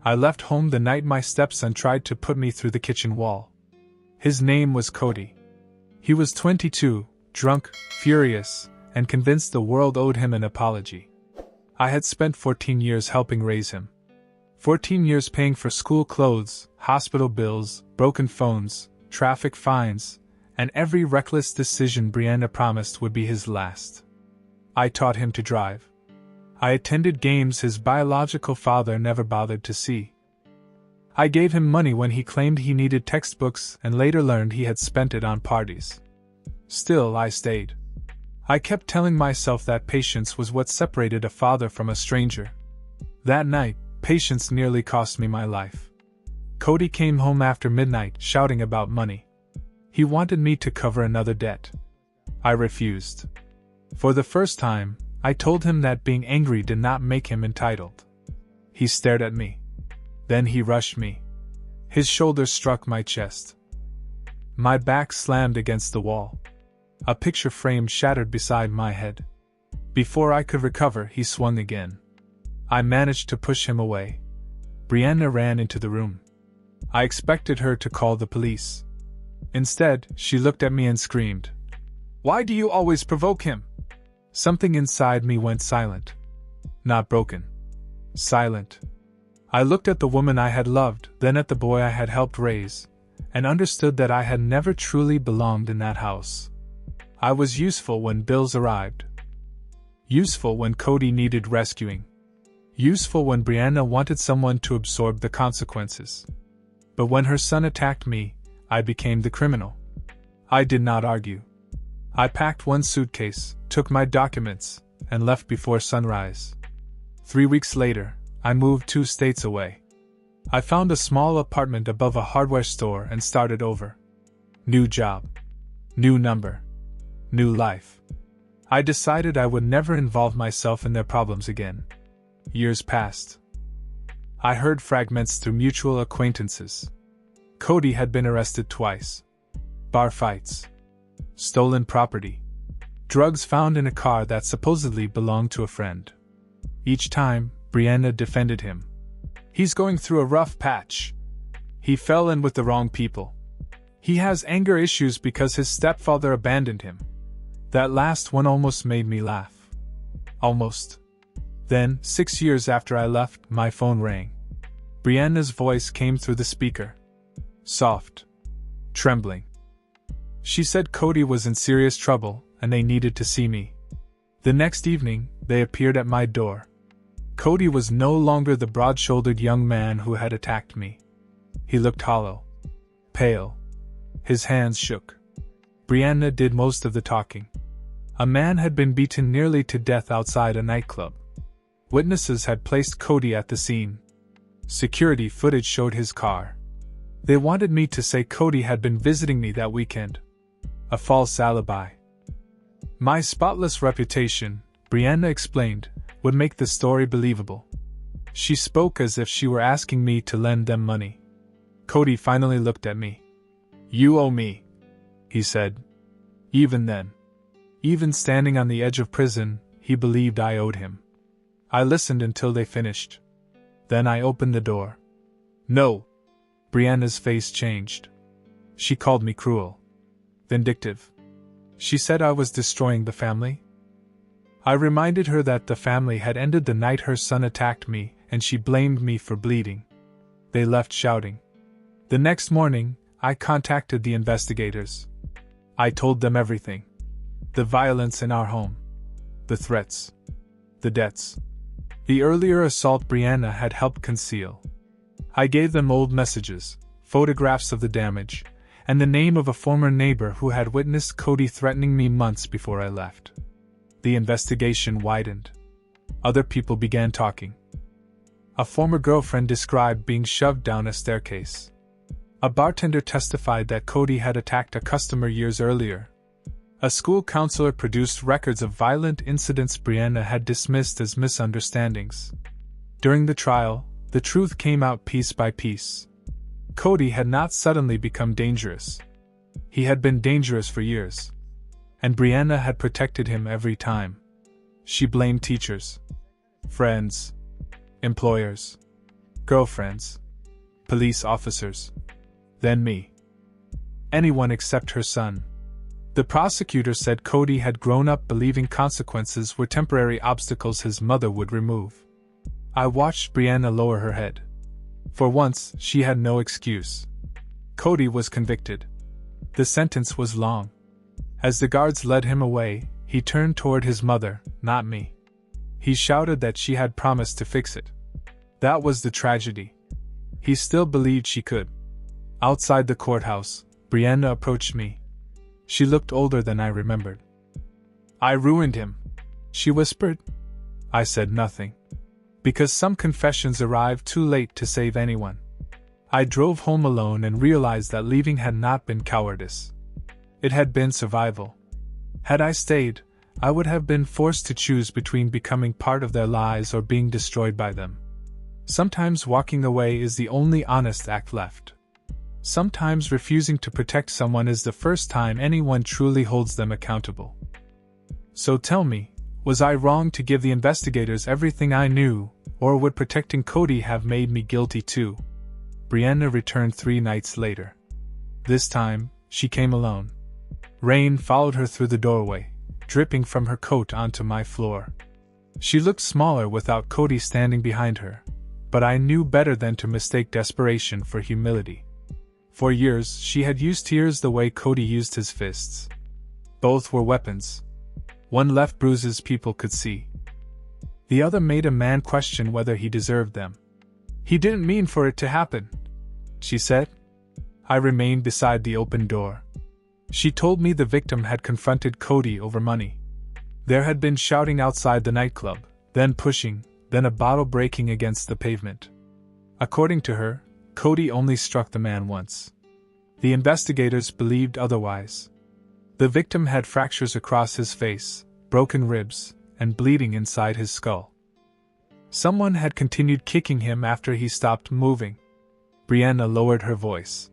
I left home the night my stepson tried to put me through the kitchen wall. His name was Cody. He was 22, drunk, furious, and convinced the world owed him an apology. I had spent 14 years helping raise him. 14 years paying for school clothes, hospital bills, broken phones, traffic fines, and every reckless decision Brianna promised would be his last. I taught him to drive. I attended games his biological father never bothered to see. I gave him money when he claimed he needed textbooks and later learned he had spent it on parties. Still, I stayed. I kept telling myself that patience was what separated a father from a stranger. That night, patience nearly cost me my life. Cody came home after midnight, shouting about money. He wanted me to cover another debt. I refused. For the first time, I told him that being angry did not make him entitled. He stared at me. Then he rushed me. His shoulder struck my chest. My back slammed against the wall. A picture frame shattered beside my head. Before I could recover, he swung again. I managed to push him away. Brianna ran into the room. I expected her to call the police. Instead, she looked at me and screamed, "Why do you always provoke him?" Something inside me went silent. Not broken. Silent. I looked at the woman I had loved, then at the boy I had helped raise, and understood that I had never truly belonged in that house. I was useful when bills arrived. Useful when Cody needed rescuing. Useful when Brianna wanted someone to absorb the consequences. But when her son attacked me, I became the criminal. I did not argue. I packed one suitcase, took my documents, and left before sunrise. 3 weeks later, I moved 2 states away. I found a small apartment above a hardware store and started over. New job. New number. New life. I decided I would never involve myself in their problems again. Years passed. I heard fragments through mutual acquaintances. Cody had been arrested twice. Bar fights. Stolen property. Drugs found in a car that supposedly belonged to a friend. Each time, Brianna defended him. "He's going through a rough patch. He fell in with the wrong people. He has anger issues because his stepfather abandoned him." That last one almost made me laugh. Almost. Then, 6 years after I left, my phone rang. Brianna's voice came through the speaker. Soft. Trembling. She said Cody was in serious trouble, and they needed to see me. The next evening, they appeared at my door. Cody was no longer the broad-shouldered young man who had attacked me. He looked hollow. Pale. His hands shook. Brianna did most of the talking. A man had been beaten nearly to death outside a nightclub. Witnesses had placed Cody at the scene. Security footage showed his car. They wanted me to say Cody had been visiting me that weekend. A false alibi. My spotless reputation, Brianna explained, would make the story believable. She spoke as if she were asking me to lend them money. Cody finally looked at me. "You owe me," he said. Even then. Even standing on the edge of prison, he believed I owed him. I listened until they finished. Then I opened the door. "No." Brianna's face changed. She called me cruel. Vindictive. She said I was destroying the family. I reminded her that the family had ended the night her son attacked me, and she blamed me for bleeding. They left shouting. The next morning, I contacted the investigators. I told them everything. The violence in our home. The threats. The debts. The earlier assault Brianna had helped conceal. I gave them old messages, photographs of the damage, and the name of a former neighbor who had witnessed Cody threatening me months before I left. The investigation widened. Other people began talking. A former girlfriend described being shoved down a staircase. A bartender testified that Cody had attacked a customer years earlier. A school counselor produced records of violent incidents Brianna had dismissed as misunderstandings. During the trial, the truth came out piece by piece. Cody had not suddenly become dangerous. He had been dangerous for years. And Brianna had protected him every time. She blamed teachers, friends, employers. girlfriends, police officers, then me. Anyone except her son. The prosecutor said Cody had grown up believing consequences were temporary obstacles his mother would remove. I watched Brianna lower her head. For once, she had no excuse. Cody was convicted. The sentence was long. As the guards led him away, he turned toward his mother, not me. He shouted that she had promised to fix it. That was the tragedy. He still believed she could. Outside the courthouse, Brianna approached me. She looked older than I remembered. "I ruined him," she whispered. I said nothing. Because some confessions arrived too late to save anyone. I drove home alone and realized that leaving had not been cowardice. It had been survival. Had I stayed, I would have been forced to choose between becoming part of their lies or being destroyed by them. Sometimes walking away is the only honest act left. Sometimes refusing to protect someone is the first time anyone truly holds them accountable. So tell me, was I wrong to give the investigators everything I knew, or would protecting Cody have made me guilty too? Brianna returned 3 nights later. This time, she came alone. Rain followed her through the doorway, dripping from her coat onto my floor. She looked smaller without Cody standing behind her, but I knew better than to mistake desperation for humility. For years, she had used tears the way Cody used his fists. Both were weapons. One left bruises people could see. The other made a man question whether he deserved them. "He didn't mean for it to happen," she said. I remained beside the open door. She told me the victim had confronted Cody over money. There had been shouting outside the nightclub, then pushing, then a bottle breaking against the pavement. According to her, Cody only struck the man once. The investigators believed otherwise. The victim had fractures across his face, broken ribs, and bleeding inside his skull. Someone had continued kicking him after he stopped moving. Brianna lowered her voice.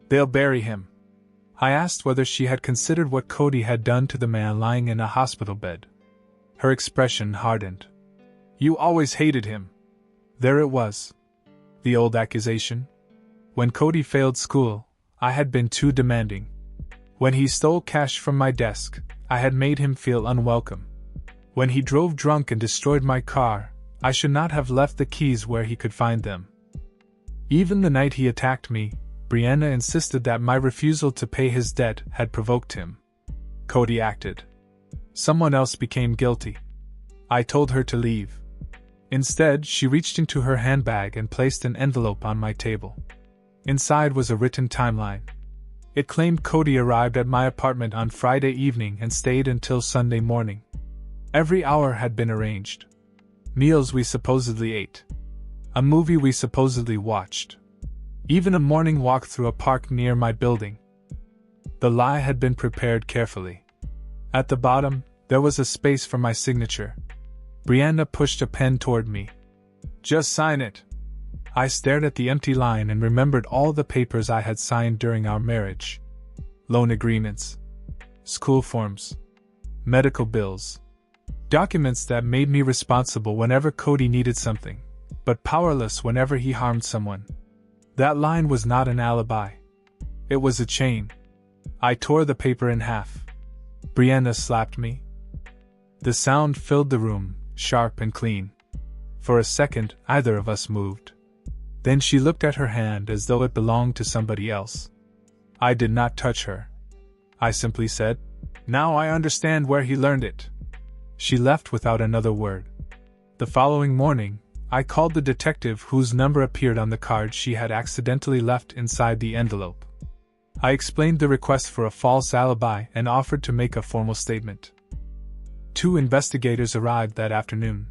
"They'll bury him." I asked whether she had considered what Cody had done to the man lying in a hospital bed. Her expression hardened. "You always hated him." There it was. The old accusation. When Cody failed school, I had been too demanding. When he stole cash from my desk, I had made him feel unwelcome. When he drove drunk and destroyed my car, I should not have left the keys where he could find them. Even the night he attacked me, Brianna insisted that my refusal to pay his debt had provoked him. Cody acted. Someone else became guilty. I told her to leave. Instead, she reached into her handbag and placed an envelope on my table. Inside was a written timeline. It claimed Cody arrived at my apartment on Friday evening and stayed until Sunday morning. Every hour had been arranged. Meals we supposedly ate. A movie we supposedly watched. Even a morning walk through a park near my building. The lie had been prepared carefully. At the bottom, there was a space for my signature. Brianna pushed a pen toward me. "Just sign it." I stared at the empty line and remembered all the papers I had signed during our marriage. Loan agreements. School forms. Medical bills. Documents that made me responsible whenever Cody needed something, but powerless whenever he harmed someone. That line was not an alibi. It was a chain. I tore the paper in half. Brianna slapped me. The sound filled the room, sharp and clean. For a second, either of us moved. Then she looked at her hand as though it belonged to somebody else. I did not touch her. I simply said, "Now I understand where he learned it." She left without another word. The following morning, I called the detective whose number appeared on the card she had accidentally left inside the envelope. I explained the request for a false alibi and offered to make a formal statement. 2 investigators arrived that afternoon.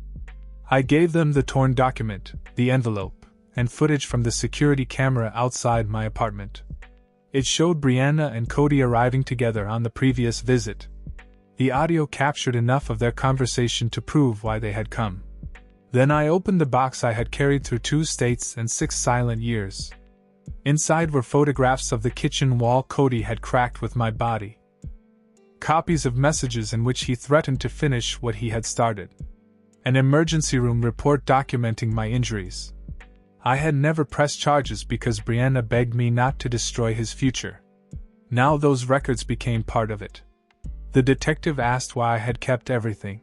I gave them the torn document, the envelope, and footage from the security camera outside my apartment. It showed Brianna and Cody arriving together on the previous visit. The audio captured enough of their conversation to prove why they had come. Then I opened the box I had carried through 2 states and 6 silent years. Inside were photographs of the kitchen wall Cody had cracked with my body. Copies of messages in which he threatened to finish what he had started. An emergency room report documenting my injuries. I had never pressed charges because Brianna begged me not to destroy his future. Now those records became part of it. The detective asked why I had kept everything.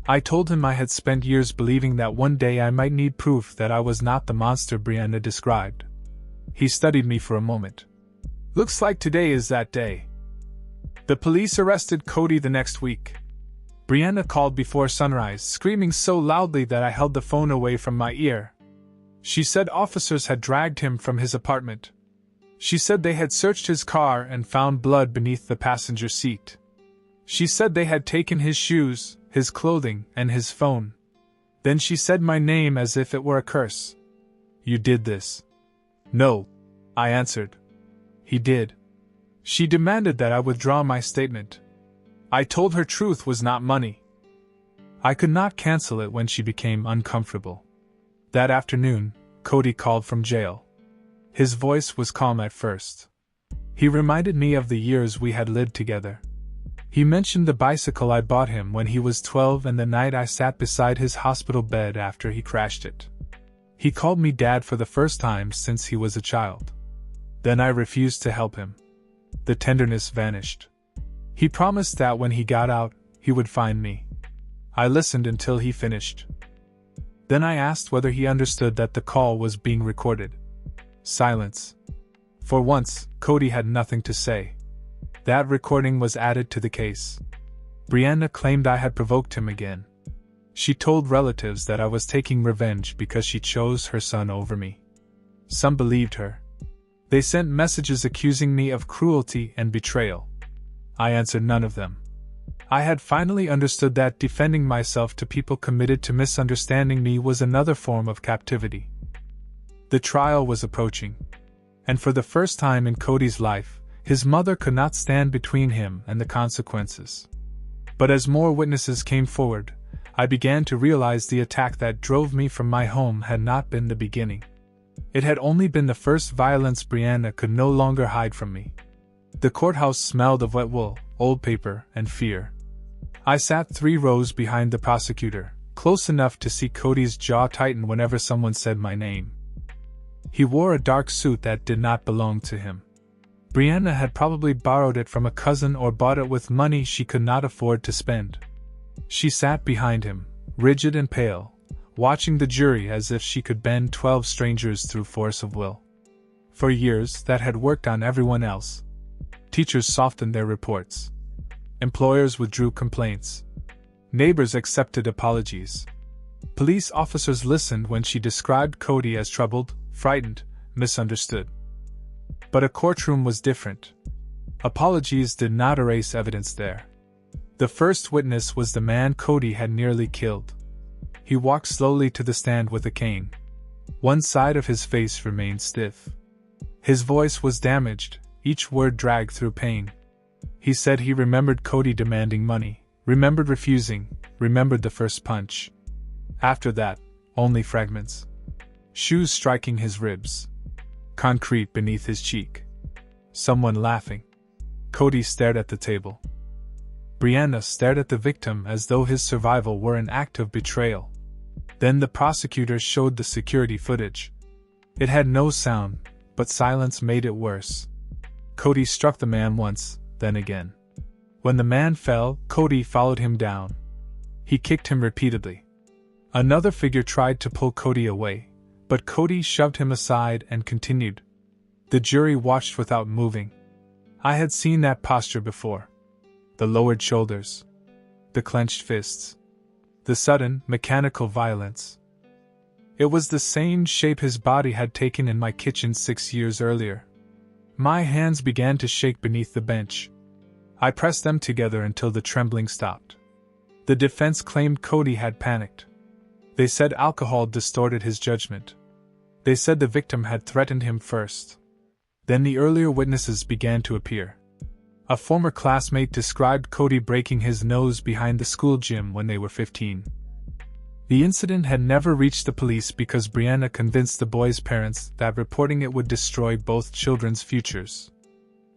I told him I had spent years believing that one day I might need proof that I was not the monster Brianna described. He studied me for a moment. Looks like today is that day. The police arrested Cody the next week. Brianna called before sunrise, screaming so loudly that I held the phone away from my ear. She said officers had dragged him from his apartment. She said they had searched his car and found blood beneath the passenger seat. She said they had taken his shoes, his clothing, and his phone. Then she said my name as if it were a curse. You did this. No, I answered. He did. She demanded that I withdraw my statement. I told her truth was not money. I could not cancel it when she became uncomfortable. That afternoon, Cody called from jail. His voice was calm at first. He reminded me of the years we had lived together. He mentioned the bicycle I bought him when he was 12 and the night I sat beside his hospital bed after he crashed it. He called me Dad for the first time since he was a child. Then I refused to help him. The tenderness vanished. He promised that when he got out, he would find me. I listened until he finished. Then I asked whether he understood that the call was being recorded. Silence. For once, Cody had nothing to say. That recording was added to the case. Brianna claimed I had provoked him again. She told relatives that I was taking revenge because she chose her son over me. Some believed her. They sent messages accusing me of cruelty and betrayal. I answered none of them. I had finally understood that defending myself to people committed to misunderstanding me was another form of captivity. The trial was approaching. And for the first time in Cody's life, his mother could not stand between him and the consequences. But as more witnesses came forward, I began to realize the attack that drove me from my home had not been the beginning. It had only been the first violence Brianna could no longer hide from me. The courthouse smelled of wet wool, old paper, and fear. I sat 3 rows behind the prosecutor, close enough to see Cody's jaw tighten whenever someone said my name. He wore a dark suit that did not belong to him. Brianna had probably borrowed it from a cousin or bought it with money she could not afford to spend. She sat behind him, rigid and pale, watching the jury as if she could bend 12 strangers through force of will. For years, that had worked on everyone else. Teachers softened their reports. Employers withdrew complaints. Neighbors accepted apologies. Police officers listened when she described Cody as troubled, frightened, misunderstood. But a courtroom was different. Apologies did not erase evidence there. The first witness was the man Cody had nearly killed. He walked slowly to the stand with a cane. One side of his face remained stiff. His voice was damaged, each word dragged through pain. He said he remembered Cody demanding money, remembered refusing, remembered the first punch. After that, only fragments. Shoes striking his ribs. Concrete beneath his cheek. Someone laughing. Cody stared at the table. Brianna stared at the victim as though his survival were an act of betrayal. Then the prosecutor showed the security footage. It had no sound, but silence made it worse. Cody struck the man once, then again. When the man fell, Cody followed him down. He kicked him repeatedly. Another figure tried to pull Cody away, but Cody shoved him aside and continued. The jury watched without moving. I had seen that posture before. The lowered shoulders. The clenched fists. The sudden, mechanical violence. It was the same shape his body had taken in my kitchen 6 years earlier. My hands began to shake beneath the bench. I pressed them together until the trembling stopped. The defense claimed Cody had panicked. They said alcohol distorted his judgment. They said the victim had threatened him first. Then the earlier witnesses began to appear. A former classmate described Cody breaking his nose behind the school gym when they were 15. The incident had never reached the police because Brianna convinced the boy's parents that reporting it would destroy both children's futures.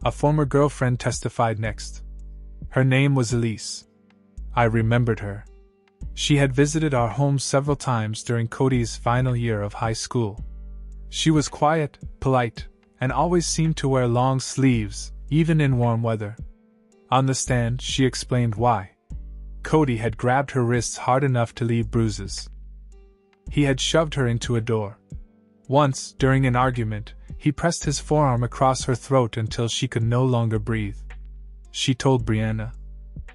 A former girlfriend testified next. Her name was Elise. I remembered her. She had visited our home several times during Cody's final year of high school. She was quiet, polite, and always seemed to wear long sleeves, even in warm weather. On the stand, she explained why. Cody had grabbed her wrists hard enough to leave bruises. He had shoved her into a door. Once, during an argument, he pressed his forearm across her throat until she could no longer breathe. She told Brianna.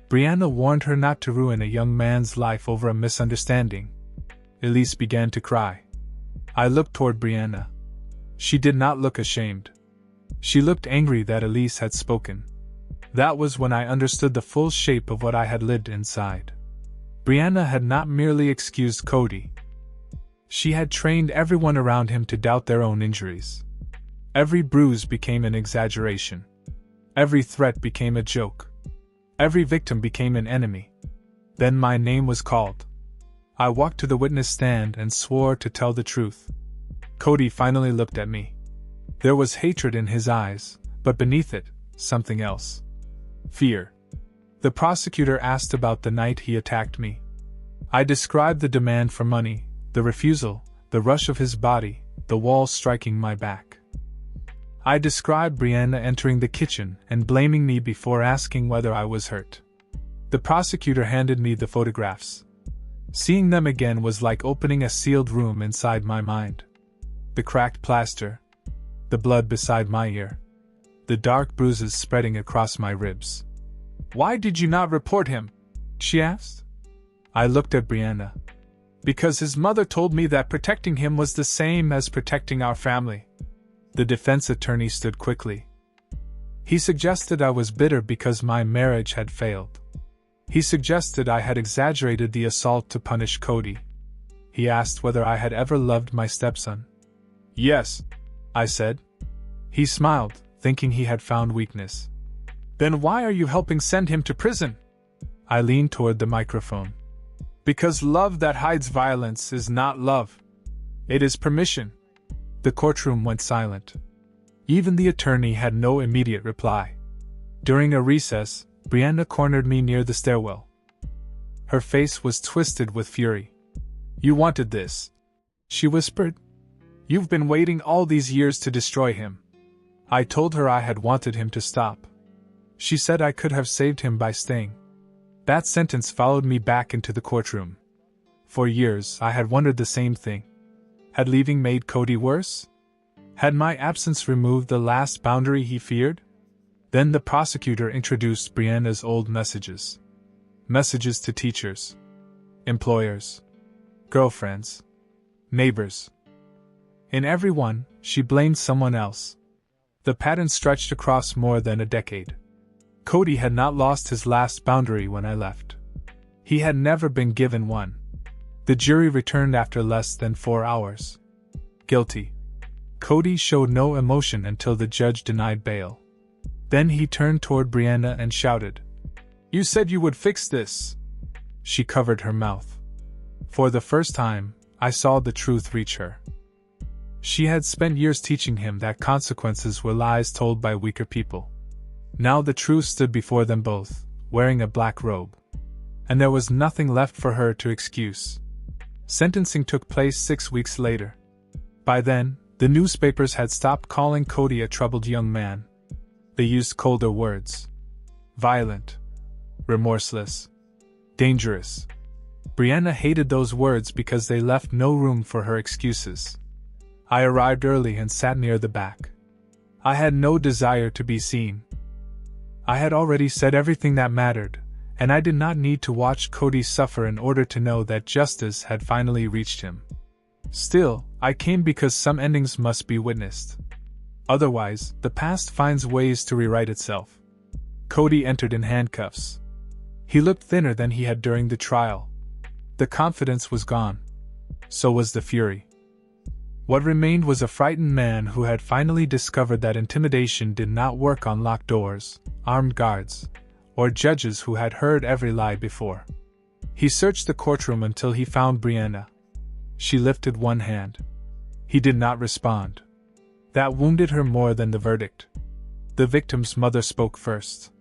Brianna warned her not to ruin a young man's life over a misunderstanding. Elise began to cry. I looked toward Brianna. She did not look ashamed. She looked angry that Elise had spoken. That was when I understood the full shape of what I had lived inside. Brianna had not merely excused Cody. She had trained everyone around him to doubt their own injuries. Every bruise became an exaggeration. Every threat became a joke. Every victim became an enemy. Then my name was called. I walked to the witness stand and swore to tell the truth. Cody finally looked at me. There was hatred in his eyes, but beneath it, something else. Fear. The prosecutor asked about the night he attacked me. I described the demand for money, the refusal, the rush of his body, the wall striking my back. I described Brianna entering the kitchen and blaming me before asking whether I was hurt. The prosecutor handed me the photographs. Seeing them again was like opening a sealed room inside my mind. The cracked plaster, the blood beside my ear, the dark bruises spreading across my ribs. Why did you not report him? She asked. I looked at Brianna. Because his mother told me that protecting him was the same as protecting our family. The defense attorney stood quickly. He suggested I was bitter because my marriage had failed. He suggested I had exaggerated the assault to punish Cody. He asked whether I had ever loved my stepson. Yes, I said. He smiled, thinking he had found weakness. Then why are you helping send him to prison? I leaned toward the microphone. Because love that hides violence is not love. It is permission. The courtroom went silent. Even the attorney had no immediate reply. During a recess, Brianna cornered me near the stairwell. Her face was twisted with fury. You wanted this, she whispered. You've been waiting all these years to destroy him. I told her I had wanted him to stop. She said I could have saved him by staying. That sentence followed me back into the courtroom. For years, I had wondered the same thing. Had leaving made Cody worse? Had my absence removed the last boundary he feared? Then the prosecutor introduced Brianna's old messages. Messages to teachers, employers, girlfriends, neighbors. In every one, she blamed someone else. The pattern stretched across more than a decade. Cody had not lost his last boundary when I left. He had never been given one. The jury returned after less than 4 hours. Guilty. Cody showed no emotion until the judge denied bail. Then he turned toward Brianna and shouted, You said you would fix this. She covered her mouth. For the first time, I saw the truth reach her. She had spent years teaching him that consequences were lies told by weaker people. Now the truth stood before them both, wearing a black robe. And there was nothing left for her to excuse. Sentencing took place 6 weeks later. By then, the newspapers had stopped calling Cody a troubled young man. They used colder words. Violent. Remorseless. Dangerous. Brianna hated those words because they left no room for her excuses. I arrived early and sat near the back. I had no desire to be seen. I had already said everything that mattered, and I did not need to watch Cody suffer in order to know that justice had finally reached him. Still, I came because some endings must be witnessed. Otherwise, the past finds ways to rewrite itself. Cody entered in handcuffs. He looked thinner than he had during the trial. The confidence was gone. So was the fury. What remained was a frightened man who had finally discovered that intimidation did not work on locked doors, armed guards, or judges who had heard every lie before. He searched the courtroom until he found Brianna. She lifted one hand. He did not respond. That wounded her more than the verdict. The victim's mother spoke first.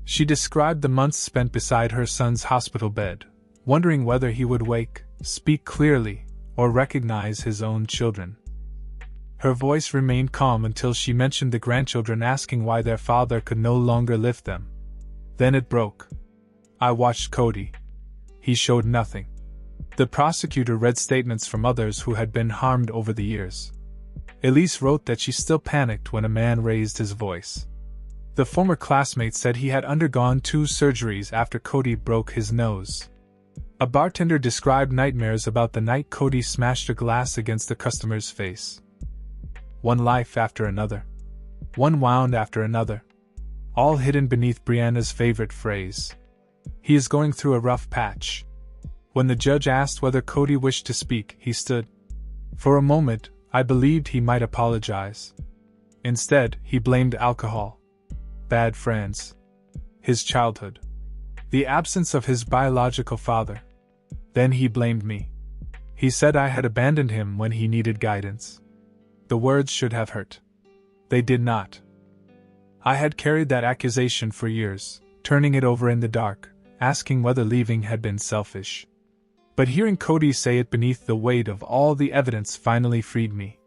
She described the months spent beside her son's hospital bed, wondering whether he would wake, speak clearly, or recognize his own children. Her voice remained calm until she mentioned the grandchildren asking why their father could no longer lift them. Then it broke. I watched Cody. He showed nothing. The prosecutor read statements from others who had been harmed over the years. Elise wrote that she still panicked when a man raised his voice. The former classmate said he had undergone 2 surgeries after Cody broke his nose. A bartender described nightmares about the night Cody smashed a glass against a customer's face. One life after another. One wound after another. All hidden beneath Brianna's favorite phrase. He is going through a rough patch. When the judge asked whether Cody wished to speak, he stood. For a moment, I believed he might apologize. Instead, he blamed alcohol. Bad friends. His childhood. The absence of his biological father. Then he blamed me. He said I had abandoned him when he needed guidance. The words should have hurt. They did not. I had carried that accusation for years, turning it over in the dark, asking whether leaving had been selfish. But hearing Cody say it beneath the weight of all the evidence finally freed me.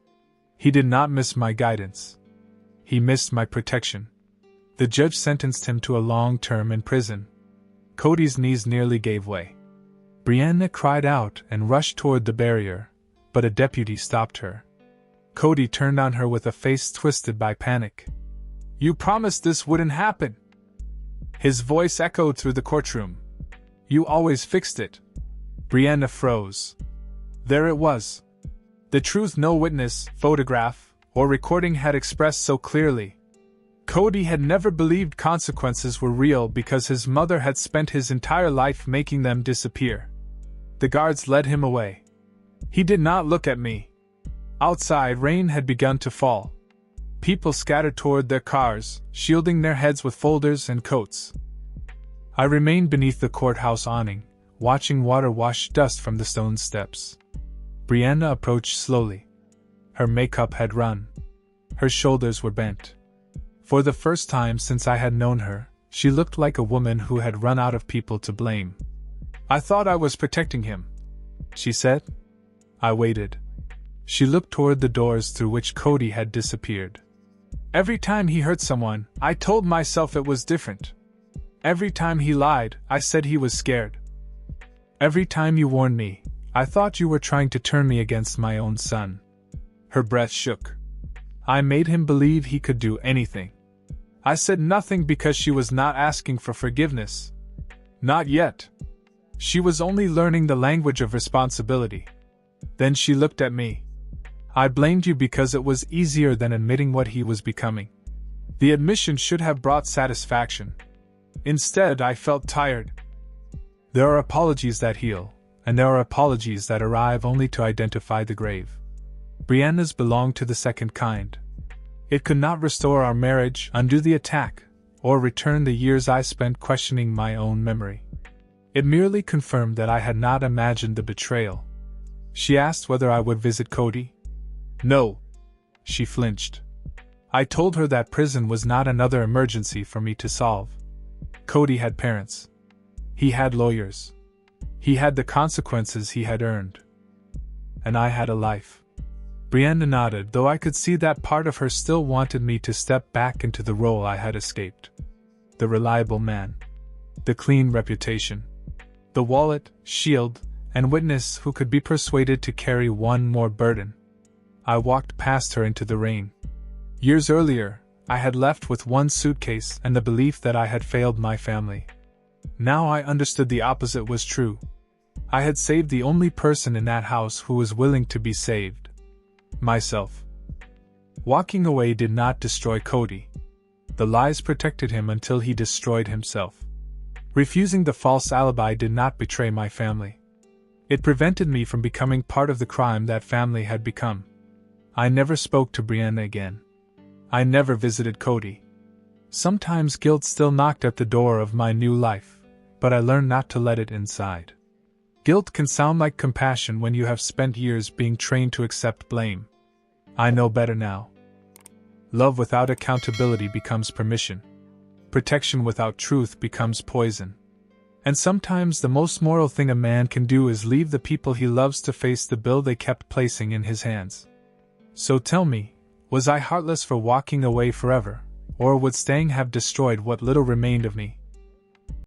He did not miss my guidance. He missed my protection. The judge sentenced him to a long term in prison. Cody's knees nearly gave way. Brianna cried out and rushed toward the barrier, but a deputy stopped her. Cody turned on her with a face twisted by panic. "You promised this wouldn't happen." His voice echoed through the courtroom. "You always fixed it." Brianna froze. There it was. The truth no witness, photograph, or recording had expressed so clearly. Cody had never believed consequences were real because his mother had spent his entire life making them disappear. The guards led him away. He did not look at me. Outside, rain had begun to fall. People scattered toward their cars, shielding their heads with folders and coats. I remained beneath the courthouse awning, watching water wash dust from the stone steps. Brianna approached slowly. Her makeup had run. Her shoulders were bent. For the first time since I had known her, she looked like a woman who had run out of people to blame. "I thought I was protecting him," she said. I waited. She looked toward the doors through which Cody had disappeared. "Every time he hurt someone, I told myself it was different. Every time he lied, I said he was scared. Every time you warned me, I thought you were trying to turn me against my own son." Her breath shook. I made him believe he could do anything. I said nothing because she was not asking for forgiveness. Not yet. She was only learning the language of responsibility. Then she looked at me. "I blamed you because it was easier than admitting what he was becoming. The admission should have brought satisfaction. Instead, I felt tired." There are apologies that heal, and there are apologies that arrive only to identify the grave. Brianna's belonged to the second kind. It could not restore our marriage, undo the attack, or return the years I spent questioning my own memory. It merely confirmed that I had not imagined the betrayal. She asked whether I would visit Cody. No. She flinched. I told her that prison was not another emergency for me to solve. Cody had parents. He had lawyers. He had the consequences he had earned. And I had a life. Brianna nodded, though I could see that part of her still wanted me to step back into the role I had escaped. The reliable man. The clean reputation. The wallet, shield, and witness who could be persuaded to carry one more burden. I walked past her into the rain. Years earlier, I had left with one suitcase and the belief that I had failed my family. Now I understood the opposite was true. I had saved the only person in that house who was willing to be saved. Myself. Walking away did not destroy Cody. The lies protected him until he destroyed himself. Refusing the false alibi did not betray my family. It prevented me from becoming part of the crime that family had become. I never spoke to Brianna again. I never visited Cody. Sometimes guilt still knocked at the door of my new life, but I learned not to let it inside. Guilt can sound like compassion when you have spent years being trained to accept blame. I know better now. Love without accountability becomes permission. Protection without truth becomes poison. And sometimes the most moral thing a man can do is leave the people he loves to face the bill they kept placing in his hands. So tell me, was I heartless for walking away forever, or would staying have destroyed what little remained of me?